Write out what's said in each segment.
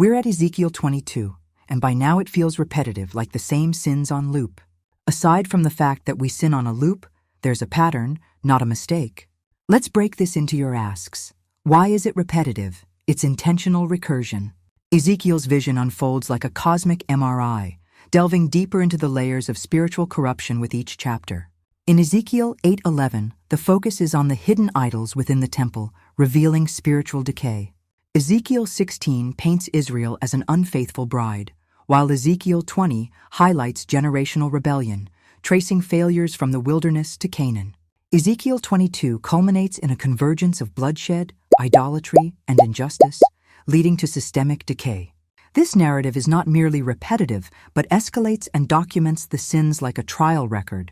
We're at Ezekiel 22, and by now it feels repetitive, like the same sins on loop. Aside from the fact that we sin on a loop, there's a pattern, not a mistake. Let's break this into your asks. Why is it repetitive? It's intentional recursion. Ezekiel's vision unfolds like a cosmic MRI, delving deeper into the layers of spiritual corruption with each chapter. In Ezekiel 8:11, the focus is on the hidden idols within the temple, revealing spiritual decay. Ezekiel 16 paints Israel as an unfaithful bride, while Ezekiel 20 highlights generational rebellion, tracing failures from the wilderness to Canaan. Ezekiel 22 culminates in a convergence of bloodshed, idolatry, and injustice, leading to systemic decay. This narrative is not merely repetitive, but escalates and documents the sins like a trial record,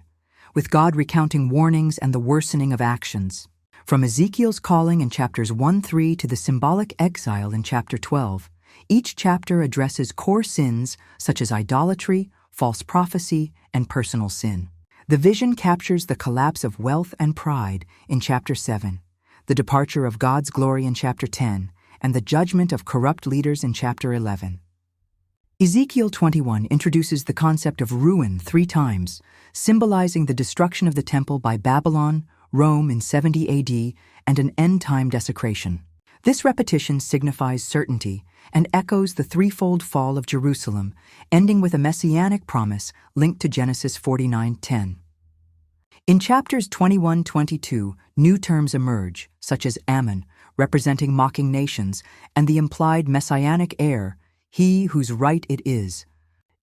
with God recounting warnings and the worsening of actions. From Ezekiel's calling in chapters 1-3 to the symbolic exile in chapter 12, each chapter addresses core sins such as idolatry, false prophecy, and personal sin. The vision captures the collapse of wealth and pride in chapter 7, the departure of God's glory in chapter 10, and the judgment of corrupt leaders in chapter 11. Ezekiel 21 introduces the concept of ruin 3 times, symbolizing the destruction of the temple by Babylon, Rome in 70 AD, and an end-time desecration. This repetition signifies certainty and echoes the threefold fall of Jerusalem, ending with a messianic promise linked to Genesis 49:10. In chapters 21-22, new terms emerge, such as Ammon, representing mocking nations, and the implied messianic heir, he whose right it is.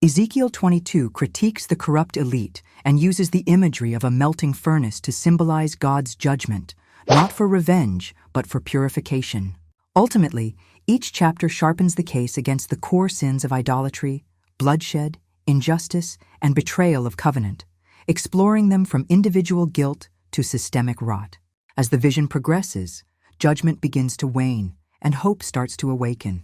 Ezekiel 22 critiques the corrupt elite and uses the imagery of a melting furnace to symbolize God's judgment, not for revenge, but for purification. Ultimately, each chapter sharpens the case against the core sins of idolatry, bloodshed, injustice, and betrayal of covenant, exploring them from individual guilt to systemic rot. As the vision progresses, judgment begins to wane, and hope starts to awaken.